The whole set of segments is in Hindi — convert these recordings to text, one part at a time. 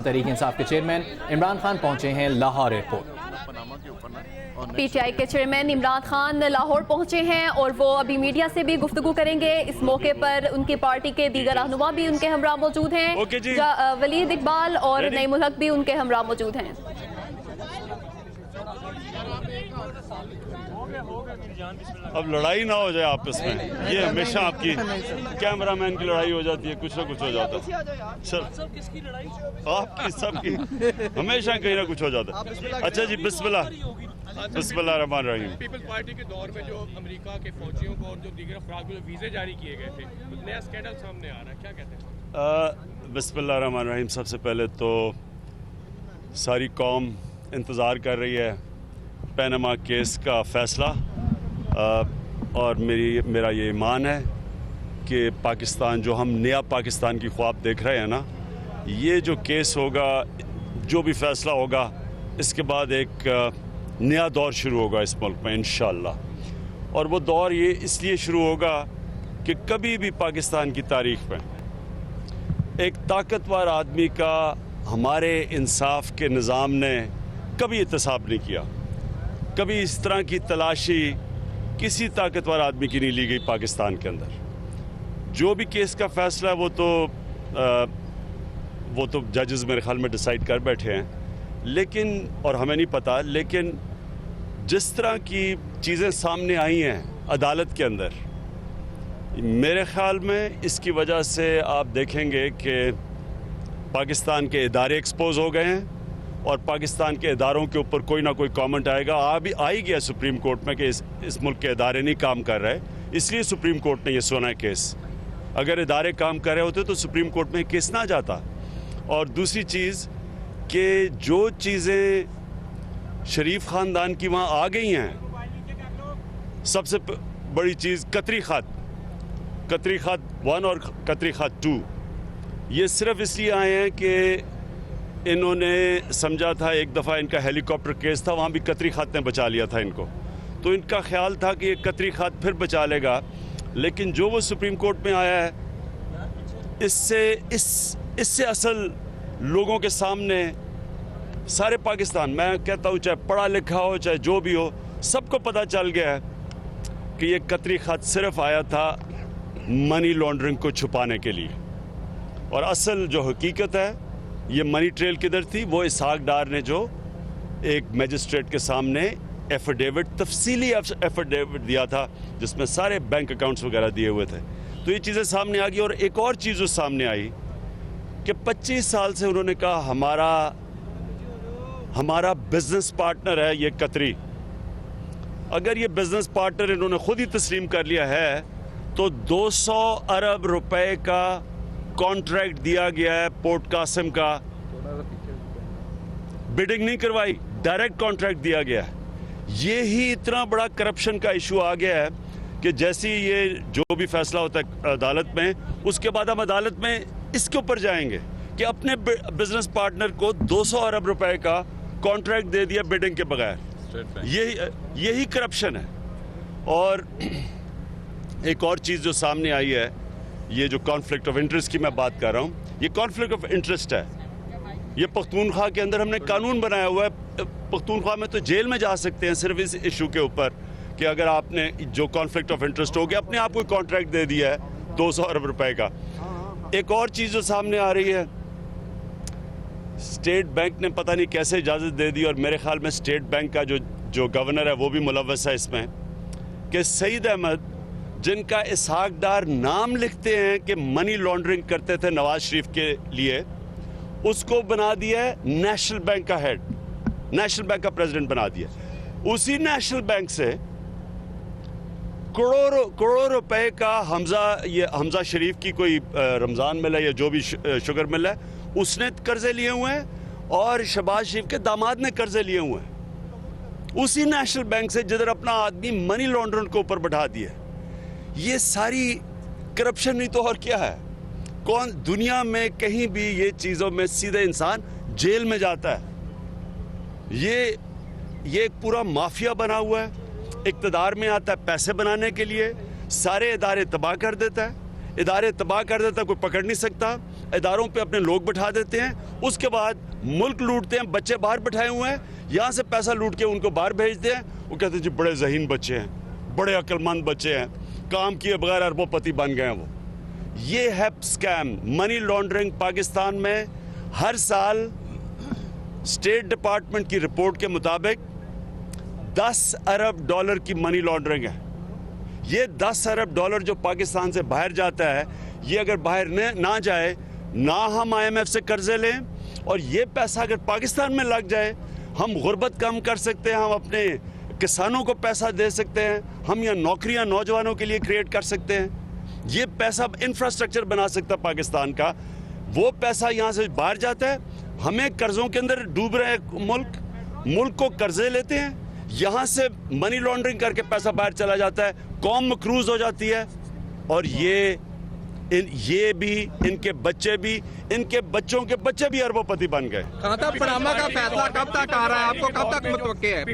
तहरीक इंसाफ के चेयरमैन इमरान खान पहुंचे हैं लाहौर एयरपोर्ट। पीटीआई के चेयरमैन इमरान खान लाहौर पहुंचे हैं और वो अभी मीडिया से भी गुफ्तगू करेंगे। इस मौके पर उनकी पार्टी के दीगर रहनुमा भी उनके हमरा मौजूद हैं। वलीद इकबाल और नईम उल हक भी उनके हमरा मौजूद हैं। अब लड़ाई ना हो जाए आपस में, ये हमेशा आपकी कैमरामैन की लड़ाई हो जाती है, कुछ ना कुछ हो जाता है। सर किसकी लड़ाई? आपकी, सबकी, हमेशा कहीं ना कुछ हो जाता है। अच्छा जी, बिस्मिल्लाह रहमान रहीम। पीपल्स पार्टी के दौर में जो अमेरिका के फौजियों को और जो दीगर अफराद को वीज़े जारी किए गए थे, नया स्कैंडल सामने आ रहा है, क्या कहते हैं? बिस्मिल्लाह रहमान रहीम। सबसे पहले तो सारी कौम इंतज़ार कर रही है पनामा केस का फ़ैसला, और मेरा ये ईमान है कि पाकिस्तान, जो हम नया पाकिस्तान की ख्वाब देख रहे हैं ना, ये जो केस होगा, जो भी फ़ैसला होगा, इसके बाद एक नया दौर शुरू होगा इस मुल्क में इंशाअल्लाह। और वो दौर ये इसलिए शुरू होगा कि कभी भी पाकिस्तान की तारीख़ में एक ताकतवर आदमी का हमारे इंसाफ के निज़ाम ने कभी एहतसाब नहीं किया। कभी इस तरह की तलाशी किसी ताकतवर आदमी की नहीं ली गई पाकिस्तान के अंदर। जो भी केस का फ़ैसला है वो तो जजेस मेरे ख्याल में डिसाइड कर बैठे हैं, लेकिन, और हमें नहीं पता, लेकिन जिस तरह की चीज़ें सामने आई हैं अदालत के अंदर, मेरे ख्याल में इसकी वजह से आप देखेंगे कि पाकिस्तान के इदारे एक्सपोज हो गए हैं और पाकिस्तान के इदारों के ऊपर कोई ना कोई कमेंट आएगा। आ ही गया सुप्रीम कोर्ट में कि इस मुल्क के इदारे नहीं काम कर रहे, इसलिए सुप्रीम कोर्ट ने ये सुना है केस। अगर इदारे काम कर रहे होते तो सुप्रीम कोर्ट में केस ना जाता। और दूसरी चीज़ कि जो चीज़ें शरीफ ख़ानदान की वहाँ आ गई हैं, सबसे बड़ी चीज़ कतरी ख़त 1 और कतरी ख़त 2, ये सिर्फ इसलिए आए हैं कि इन्होंने समझा था, एक दफ़ा इनका हेलीकॉप्टर केस था, वहाँ भी कतरी ख़त ने बचा लिया था इनको, तो इनका ख्याल था कि ये कतरी ख़त फिर बचा लेगा। लेकिन जो वो सुप्रीम कोर्ट में आया है, इससे असल लोगों के सामने सारे पाकिस्तान, मैं कहता हूँ चाहे पढ़ा लिखा हो चाहे जो भी हो, सबको पता चल गया है कि ये कतरी ख़त सिर्फ आया था मनी लॉन्ड्रिंग को छुपाने के लिए। और असल जो हकीकत है, ये मनी ट्रेल किधर थी, वो इसहाक डार ने जो एक मजिस्ट्रेट के सामने एफिडेविट, तफसीली एफिडेविट दिया था, जिसमें सारे बैंक अकाउंट्स वगैरह दिए हुए थे। तो ये चीज़ें सामने आ गई। और एक और चीज़ जो सामने आई कि 25 साल से उन्होंने कहा हमारा बिजनेस पार्टनर है ये कतरी। अगर ये बिजनेस पार्टनर इन्होंने खुद ही तस्लीम कर लिया है, तो 200 अरब रुपए का कॉन्ट्रैक्ट दिया गया है पोर्ट कासिम का, बिडिंग नहीं करवाई, डायरेक्ट कॉन्ट्रैक्ट दिया गया है। ये ही इतना बड़ा करप्शन का इशू आ गया है कि जैसे ही ये जो भी फैसला होता है अदालत में, उसके बाद हम अदालत में इसके ऊपर जाएंगे कि अपने बिजनेस पार्टनर को 200 अरब रुपए का कॉन्ट्रैक्ट दे दिया बिडिंग के बगैर। यही करप्शन है। और एक और चीज़ जो सामने आई है, ये जो कॉन्फ्लिक्ट ऑफ इंटरेस्ट की मैं बात कर रहा हूँ, ये कॉन्फ्लिक्ट ऑफ इंटरेस्ट है। ये पख्तूनख्वा के अंदर हमने कानून बनाया हुआ है। पख्तूनख्वा में तो जेल में जा सकते हैं सिर्फ इस इशू के ऊपर कि अगर आपने जो कॉन्फ्लिक्ट ऑफ इंटरेस्ट हो गया, अपने आप को कॉन्ट्रैक्ट दे दिया है 200 अरब रुपए का। एक और चीज़ जो सामने आ रही है, स्टेट बैंक ने पता नहीं कैसे इजाज़त दे दी, और मेरे ख्याल में स्टेट बैंक का जो गवर्नर है वो भी मुलव्वस है इसमें, कि सईद अहमद, जिनका इसहाक डार नाम लिखते हैं कि मनी लॉन्ड्रिंग करते थे नवाज शरीफ के लिए, उसको बना दिया है नेशनल बैंक का हेड, नेशनल बैंक का प्रेसिडेंट बना दिया। उसी नेशनल बैंक से करोड़ों रुपए का हमजा शरीफ की कोई रमज़ान मिल है या जो भी शुगर मिल है, उसने कर्जे लिए हुए हैं, और शहबाज शरीफ के दामाद ने कर्जे लिए हुए हैं उसी नेशनल बैंक से, जिधर अपना आदमी मनी लॉन्ड्रिंग को ऊपर बैठा दिया। ये सारी करप्शन नहीं तो और क्या है? कौन दुनिया में कहीं भी ये चीज़ों में सीधे इंसान जेल में जाता है? ये एक पूरा माफिया बना हुआ है, इक़्तिदार में आता है पैसे बनाने के लिए, सारे इदारे तबाह कर देता है, कोई पकड़ नहीं सकता। इदारों पे अपने लोग बिठा देते हैं, उसके बाद मुल्क लूटते हैं, बच्चे बाहर बिठाए हुए हैं, यहाँ से पैसा लूट के उनको बाहर भेजते हैं। वो कहते हैं जी बड़े ज़हीन बच्चे हैं, बड़े अक्लमंद बच्चे हैं, काम किए बगैर अरबोपति बन गए हैं वो। ये है स्कैम, मनी लॉन्ड्रिंग। पाकिस्तान में हर साल स्टेट डिपार्टमेंट की रिपोर्ट के मुताबिक 10 अरब डॉलर की मनी लॉन्ड्रिंग है। ये 10 अरब डॉलर जो पाकिस्तान से बाहर जाता है, ये अगर बाहर ना जाए, ना हम IMF से कर्जे लें, और ये पैसा अगर पाकिस्तान में लग जाए, हम गुर्बत कम कर सकते हैं, हम अपने किसानों को पैसा दे सकते हैं, हम यहाँ नौकरियाँ नौजवानों के लिए क्रिएट कर सकते हैं। ये पैसा इंफ्रास्ट्रक्चर बना सकता है पाकिस्तान का। वो पैसा यहाँ से बाहर जाता है, हमें कर्जों के अंदर डूब रहे मुल्क को कर्जे लेते हैं, यहाँ से मनी लॉन्ड्रिंग करके पैसा बाहर चला जाता है, कौम मकरूज हो जाती है। और ये भी, इनके बच्चों के बच्चे भी अरबोपति बन गए। पनामा का फैसला कब तक आ रहा है? आपको कब तक मुतवक्के है?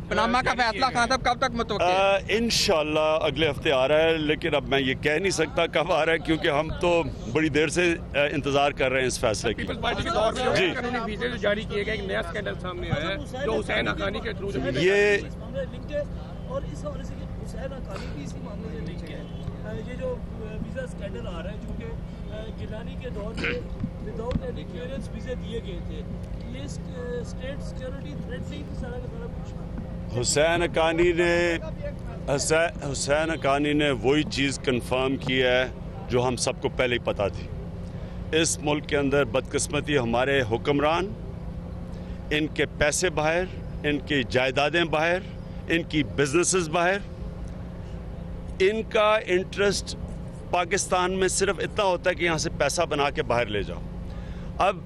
पनामा का फैसला कब तक मुतवक्के है? इंशाल्लाह अगले हफ्ते आ रहा है, लेकिन अब मैं ये कह नहीं सकता कब आ रहा है, क्योंकि हम तो बड़ी देर से इंतजार कर रहे हैं इस फैसले की। पार्टी के दौर में जी कानूनी वीजे जो जारी किए गए, एक नया स्कैंडल सामने आया है जो हुसैन हक्कानी के थ्रू ये और इस हवाले से हुसैन हक्कानी भी इसी मामले में लिंक है। ये जो वीज़ा स्कैंडल आ रहा है, जो कि गिलानी के दौर में विदाउट एनी क्लियरेंस वीज़े दिए गए थे, ये स्टेट सिक्योरिटी थ्रेट से ही सारा का सारा कुछ। हुसैन हक्कानी ने वही चीज़ कंफर्म की है जो हम सबको पहले ही पता थी। इस मुल्क के अंदर बदकिस्मती हमारे हुक्मरान, इनके पैसे बाहर, इनकी जायदादें बाहर, इनकी बिजनेसेस बाहर, इनका इंटरेस्ट पाकिस्तान में सिर्फ इतना होता है कि यहाँ से पैसा बना के बाहर ले जाओ। अब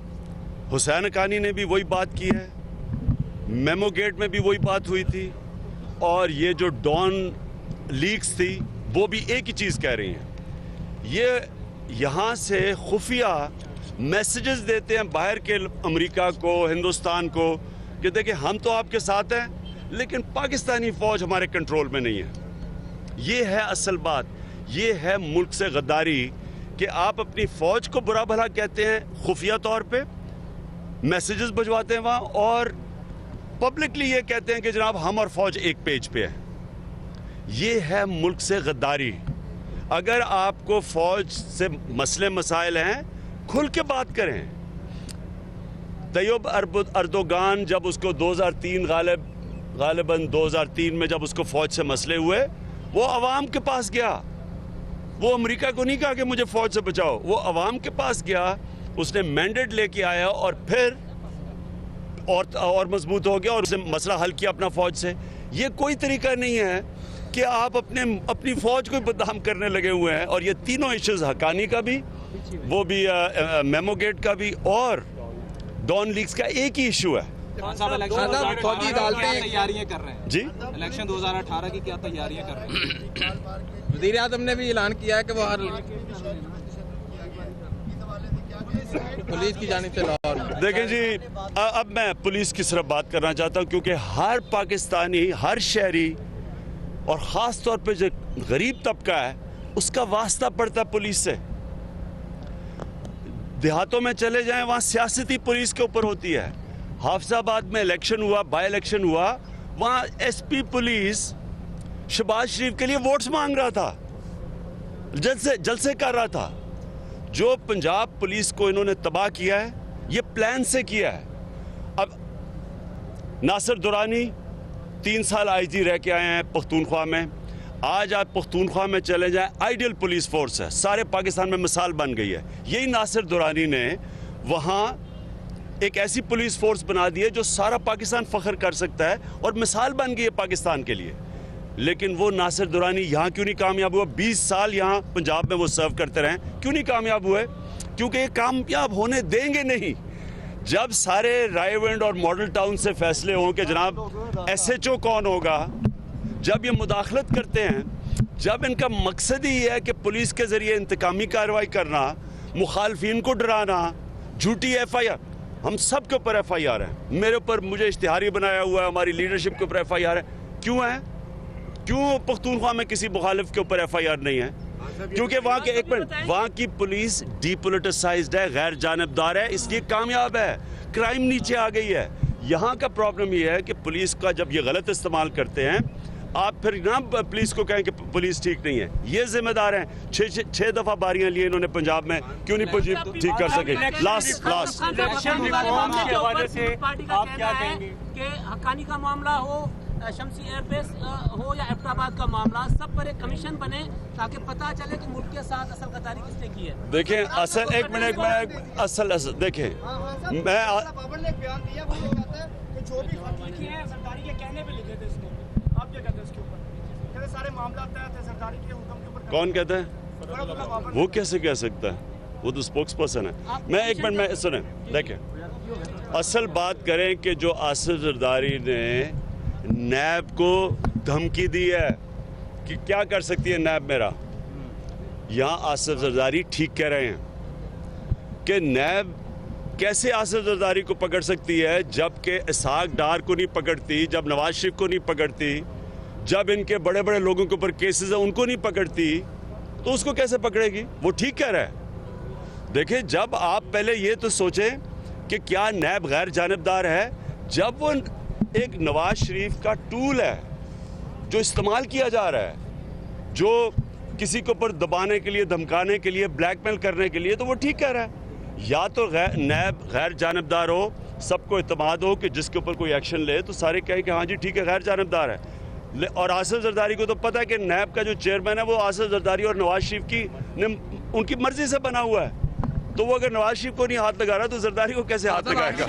हुसैन हक्कानी ने भी वही बात की है, मेमो गेट में भी वही बात हुई थी, और ये जो डॉन लीक्स थी वो भी एक ही चीज़ कह रही हैं। ये यहाँ से खुफिया मैसेजेस देते हैं बाहर के अमेरिका को, हिंदुस्तान को, कि देखिए हम तो आपके साथ हैं, लेकिन पाकिस्तानी फ़ौज हमारे कंट्रोल में नहीं है। ये है असल बात, ये है मुल्क से गद्दारी कि आप अपनी फ़ौज को बुरा भला कहते हैं खुफिया तौर पे, मैसेजेस भिजवाते हैं वहाँ, और पब्लिकली ये कहते हैं कि जनाब हम और फ़ौज एक पेज पे है। ये है मुल्क से गद्दारी। अगर आपको फ़ौज से मसले मसाइल हैं, खुल के बात करें। तैयब अर्दोगान जब उसको 2003 गालिबन 2003 में जब उसको फ़ौज से मसले हुए, वो अवाम के पास गया, वो अमेरिका को नहीं कहा कि मुझे फ़ौज से बचाओ, वो अवाम के पास गया, उसने मैंडेट लेके आया और फिर और मजबूत हो गया और उसने मसला हल किया अपना फ़ौज से। ये कोई तरीका नहीं है कि आप अपनी फ़ौज को बदनाम करने लगे हुए हैं। और ये तीनों इश्यूज़, हक्कानी का भी, वो भी मेमो गेट का भी, और डॉन लीक्स का एक ही इशू है। फौजी अदालतें तैयारियां कर रहे हैं जी, इलेक्शन 2018 की क्या तैयारियां कर रहे हैं? वज़ीर आज़म ने भी ऐलान किया है कि वो पुलिस की जानिब से लाहौर में। देखें जी, अब मैं पुलिस की सिर्फ बात करना चाहता हूँ, क्योंकि हर पाकिस्तानी, हर शहरी, और ख़ास तौर पे जो गरीब तबका है, उसका वास्ता पड़ता है पुलिस से। देहातों में चले जाएं, वहाँ सियासती पुलिस के ऊपर होती है। हाफिजाबाद में इलेक्शन हुआ, बाई इलेक्शन हुआ, वहाँ SP पुलिस शहबाज शरीफ के लिए वोट्स मांग रहा था, जलसे कर रहा था। जो पंजाब पुलिस को इन्होंने तबाह किया है, ये प्लान से किया है। अब नासिर दुरानी 3 साल IG रह के आए हैं पख्तूनख्वा में। आज आप पख्तूनख्वा में चले जाएं, आइडियल पुलिस फोर्स है, सारे पाकिस्तान में मिसाल बन गई है। यही नासिर दुरानी ने वहाँ एक ऐसी पुलिस फोर्स बना दी है जो सारा पाकिस्तान फ़ख्र कर सकता है और मिसाल बन गई है पाकिस्तान के लिए। लेकिन वो नासिर दुरानी यहाँ क्यों नहीं कामयाब हुआ? 20 साल यहाँ पंजाब में वो सर्व करते रहे, क्यों नहीं कामयाब हुए? क्योंकि ये कामयाब होने देंगे नहीं। जब सारे रायविंड और मॉडल टाउन से फैसले हों कि जनाब SHO कौन होगा, जब ये मुदाखलत करते हैं, जब इनका मकसद ही है कि पुलिस के ज़रिए इंतकामी कार्रवाई करना, मुखालफिन को डराना, झूठी FIR, हम सब के ऊपर FIR है, मेरे ऊपर, मुझे इश्तिहारी बनाया हुआ है, हमारी लीडरशिप के ऊपर FIR है। क्यों है? क्यों पख्तूनख्वा में किसी मुखालिफ के ऊपर FIR नहीं है? क्योंकि वहाँ के एक मिनट वहाँ की पुलिस डीपोलिटिसाइज्ड है, गैर जानिबदार है, इसलिए कामयाब है, क्राइम नीचे आ गई है। यहाँ का प्रॉब्लम ये है कि पुलिस का जब ये गलत इस्तेमाल करते हैं, आप फिर ना पुलिस को कहें कि पुलिस ठीक नहीं है, ये जिम्मेदार हैं। छह दफा बारियां ली इन्होंने पंजाब में, क्यों नहीं ठीक कर सके? लास्ट हवाले से आप क्या कहेंगे कि हक्कानी का मामला हो, शमसी एयरबेस हो या एबटाबाद का मामला, सब पर एक कमीशन बने ताकि पता चले कि मुल्क के साथ असल गद्दारी किसने की है। देखें असल एक मिनट असल देखें मैं जो भी खत लिखे हैं सरदारी के कहने पे लिखे थे इसको, आप क्या कहते हैं इसके ऊपर? कहते सारे मामला तय थे सरदारी के हुक्म के ऊपर। कौन कहता है? वो कैसे कह सकता है? वो तो स्पोक्स पर्सन है। मैं एक मिनट में सुने, देखें असल बात करें कि जो आसिफ जरदारी ने नैब को धमकी दी है कि क्या कर सकती है नैब मेरा, यहाँ आसिफ जरदारी ठीक कह रहे हैं कि नैब कैसे आसिफ जरदारी को पकड़ सकती है जबकि इसहाक डार को नहीं पकड़ती, जब नवाज शरीफ को नहीं पकड़ती, जब इनके बड़े बड़े लोगों के ऊपर केसेस हैं उनको नहीं पकड़ती, तो उसको कैसे पकड़ेगी? वो ठीक कह रहा है। देखिए जब आप पहले ये तो सोचें कि क्या नैब गैर जानिबदार है, जब वो एक नवाज शरीफ का टूल है जो इस्तेमाल किया जा रहा है, जो किसी के ऊपर दबाने के लिए, धमकाने के लिए, ब्लैकमेल करने के लिए, तो वो ठीक कह रहा है। या तो नैब गैर जानिबदार हो, सबको इत्मीनान हो कि जिसके ऊपर कोई एक्शन ले तो सारे कहें कि हाँ जी ठीक है गैर जानिबदार है। और आसिफ जरदारी को तो पता है कि नैब का जो चेयरमैन है वो आसिफ जरदारी और नवाज शरीफ की उनकी मर्जी से बना हुआ है, तो वो अगर नवाज शरीफ को नहीं हाथ लगा रहा तो जरदारी को कैसे हाथ लगाएगा?